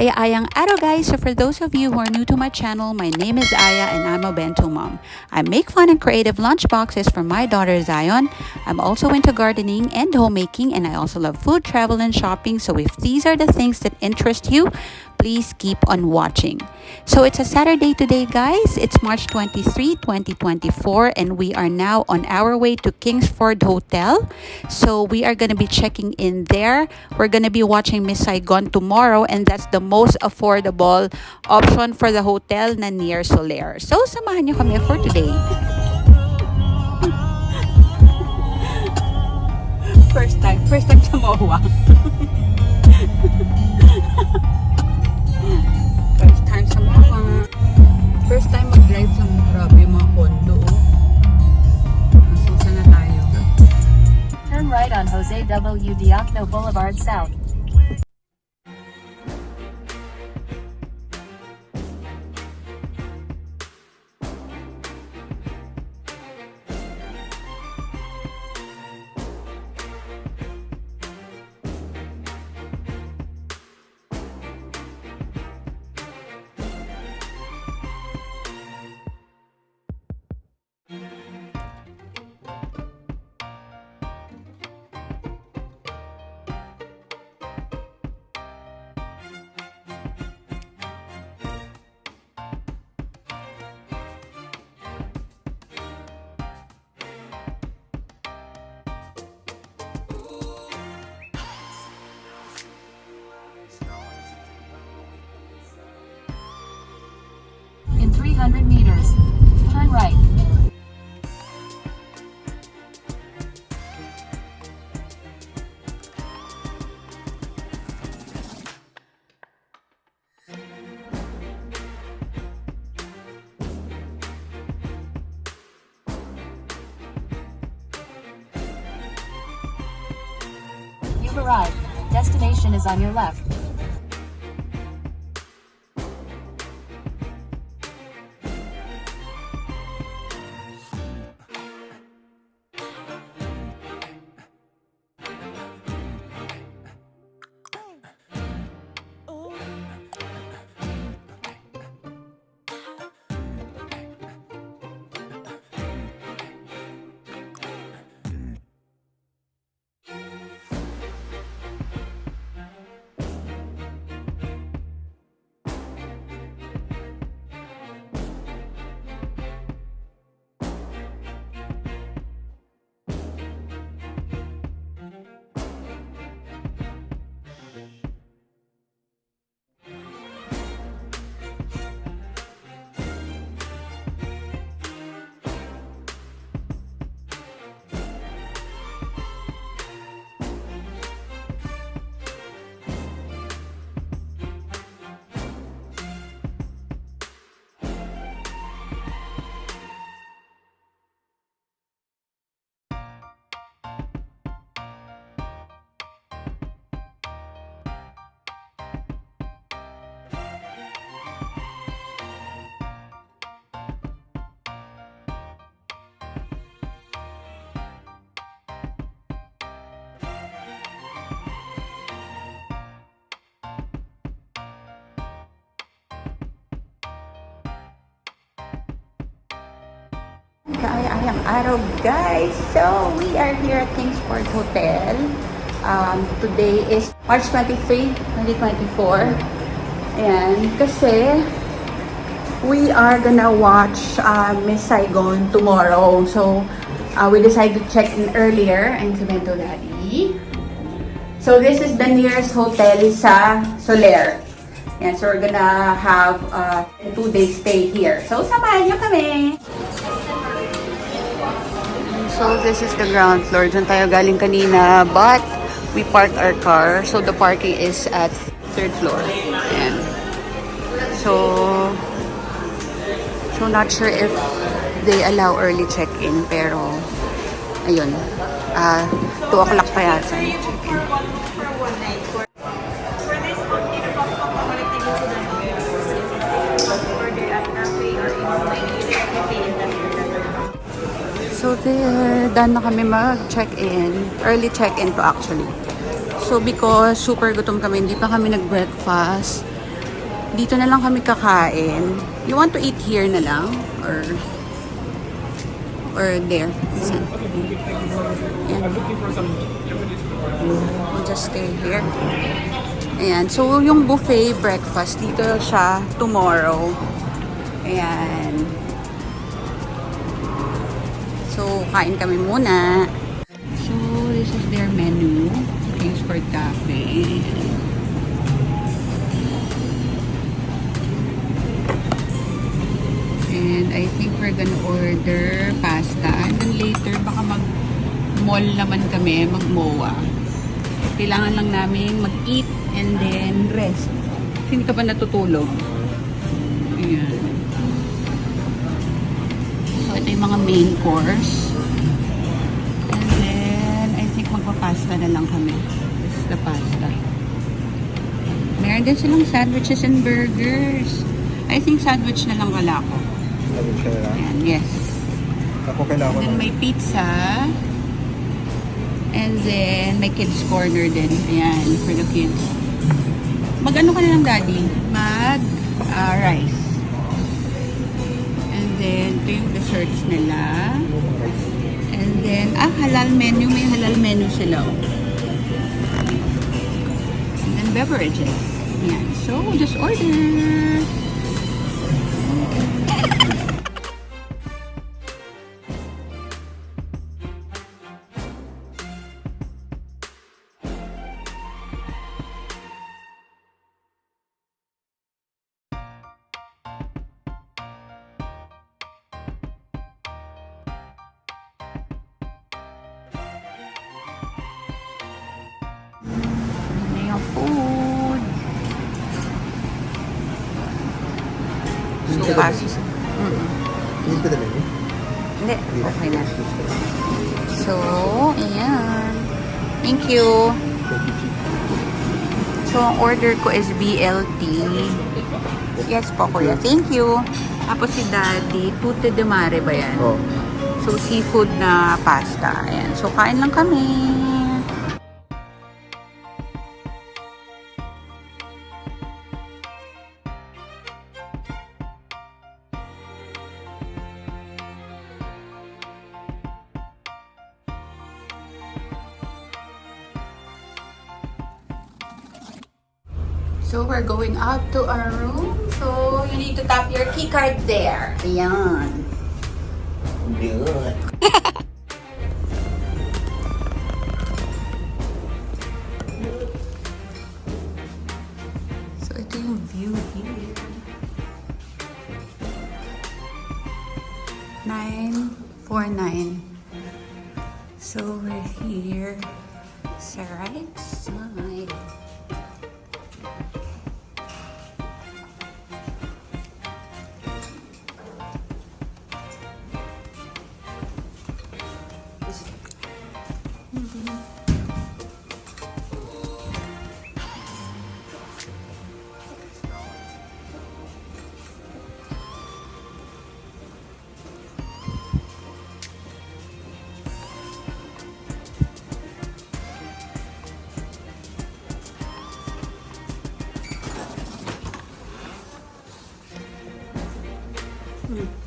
Kaayaayang araw guys! So for those of you who are new to my channel, my name is Aya and I'm a bento mom. I make fun and creative lunch boxes for my daughter Zion. I'm also into gardening and homemaking, and I also love food, travel, and shopping. So if these are the things that interest you, please keep on watching. So it's a Saturday today guys. It's March 23, 2024, and we are now on our way to Kingsford Hotel. So we are going to be checking in there. We're going to be watching Miss Saigon tomorrow, and that's the most affordable option for the hotel na near Soler. So samahan niyo kami for today. First time sa MOA. First time sa MOA. First time mag-drive sa grabe mga condo. So saan na tayo? Turn right on Jose W. Diokno Boulevard South. In 300 meters, turn right. You've arrived. Destination is on your left. Kaayaayang araw guys! So we are here at Kingsford Hotel. Today is March 23, 2024. And kasi we are gonna watch Miss Saigon tomorrow. So we decided to check in earlier and si Bento Daddy. So this is the nearest hotel sa Soler. And so we're gonna have a 2-day stay here. So samahan niyo kami! So this is the ground floor. Diyan tayo galing kanina, but we parked our car. So the parking is at 3rd floor. And so not sure if they allow early check-in, pero ayun, 2 o'clock pa yata yung check-in. So there, done na kami mag-check-in. Early check-in to actually. So because super gutom kami, hindi pa kami nag-breakfast. Dito na lang kami kakain. You want to eat here na lang? Or there? Saan? Ayan. We'll just stay here. Ayan. So, yung buffet breakfast, dito siya tomorrow. Ayan. So, kain kami muna. So, this is their menu. Kingsford Cafe. And I think we're gonna order pasta. And then later, baka mag-mall naman kami, mag-MOA. Kailangan lang namin mag-eat and then rest. Hindi ka ba natutulog? Ayan. So, ito yung mga main course. And then, I think magpa-pasta na lang kami. This is the pasta. Meron din silang sandwiches and burgers. I think sandwich na lang wala ko. Sandwich ka na lang? Ayan, yes. Ako kailangan ko Then may pizza. And then may kids corner din. Ayan, for the kids. Mag-ano ka na lang, Daddy? Rice. And then, ito yung desserts nila. And then, halal menu. May halal menu sila. And then beverages. Ayan. So, just order. Yung food. So, Hindi ka na menu? Hindi, okay na. So, ayan. Thank you. So, ang order ko is BLT. Yes po, kuya. Thank you. Tapos si Daddy, tute de mare ba yan? Oo. So, seafood na pasta. Ayan. So, kain lang kami. So, we're going out to our room. So, you need to tap your key card there. Ayan. Good. So, ito yung view here. 949. So, we're here sa right side.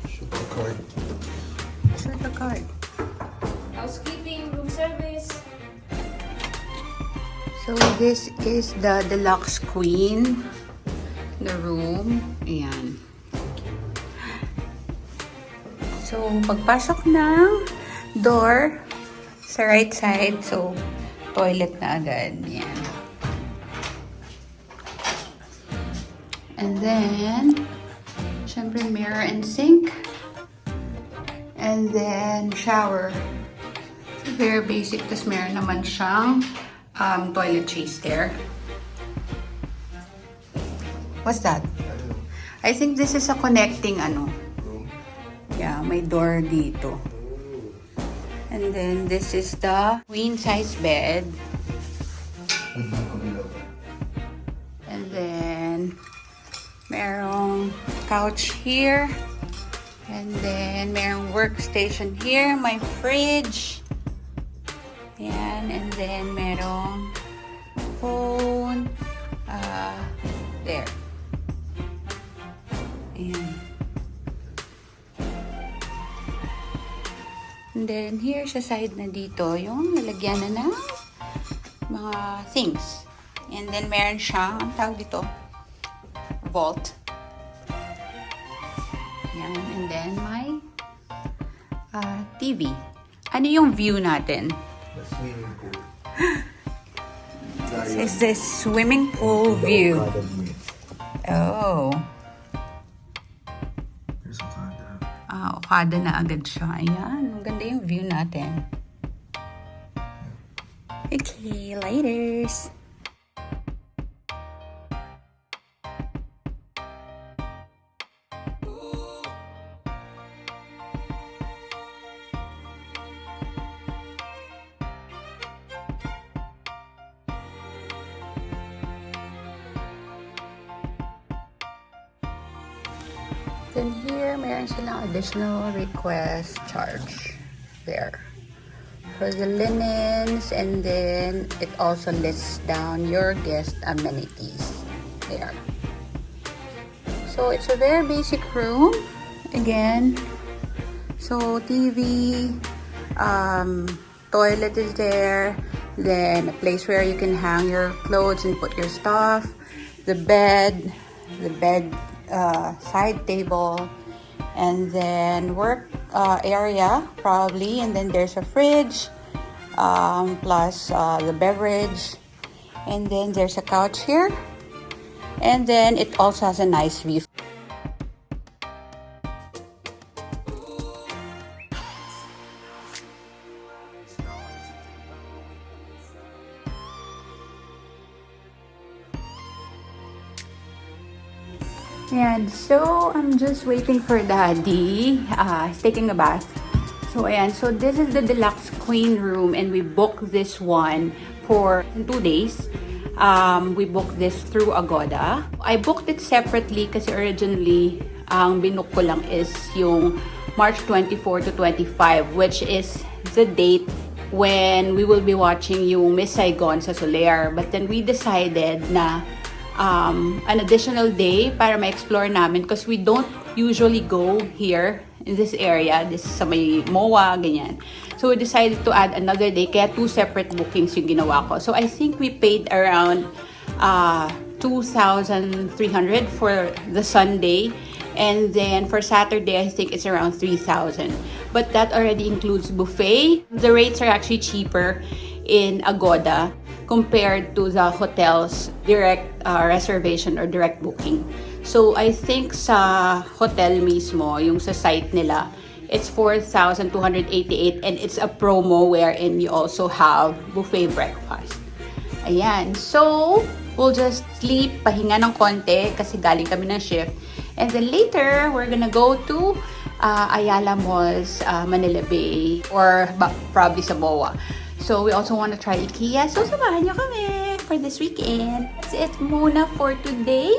Shoot the card. Shoot the card. Housekeeping, room service. So, this is the deluxe queen. The room. Ayan. So, pagpasok ng door sa right side, so, toilet na agad. Ayan. And then, syempre, mirror and sink. And then, shower. So, very basic. Tapos, meron naman siyang toilet chase there. What's that? I think this is a connecting Room. Yeah, may door dito. And then this is the queen size bed. And then merong couch here. And then merong workstation here, my fridge. Yan, and then merong phone there. Ayan. And then, here sa side na dito, yung lalagyan na ng mga things. And then, meron siya, ang tawag dito, vault. Ayan. And then, my TV. Ano yung view natin? The swimming pool. This is the swimming pool view. Oh. There's Okada. Okada na agad siya. Ayan. Ang ganda yung view natin. Okay, laters. Then here, mayroon silang additional request charge there for the linens, and then it also lists down your guest amenities there. So it's a very basic room again. So TV, toilet is there, then a place where you can hang your clothes and put your stuff, the bed side table, and then work area probably, and then there's a fridge plus the beverage, and then there's a couch here, and then it also has a nice view. Ayan, so I'm just waiting for Daddy. He's taking a bath. So ayan, so this is the deluxe queen room, and we booked this one for 2 days. We booked this through Agoda. I booked it separately kasi originally ang binook ko lang is yung March 24 to 25, which is the date when we will be watching yung Miss Saigon sa Soler. But then we decided na an additional day para ma-explore namin because we don't usually go here in this area. This is sa may MOA, ganyan. So we decided to add another day, kaya 2 separate bookings yung ginawa ko. So I think we paid around 2,300 for the Sunday, and then for Saturday I think it's around 3,000. But that already includes buffet. The rates are actually cheaper in Agoda compared to the hotel's direct reservation or direct booking. So I think sa hotel mismo, yung sa site nila, it's 4,288, and it's a promo wherein you also have buffet breakfast. Ayan. So, we'll just sleep, pahinga ng konti kasi galing kami ng shift. And then later, we're gonna go to Ayala Malls, Manila Bay, or probably sa MOA. So, we also want to try IKEA. So, samahan nyo kami for this weekend. That's it muna for today.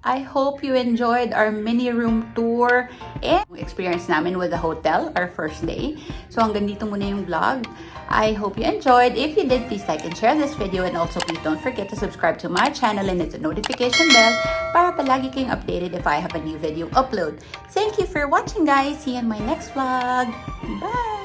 I hope you enjoyed our mini room tour and experience namin with the hotel, our first day. So, hanggang dito muna yung vlog. I hope you enjoyed. If you did, please like and share this video. And also, please don't forget to subscribe to my channel and hit the notification bell para palagi kayong updated if I have a new video upload. Thank you for watching, guys. See you in my next vlog. Bye!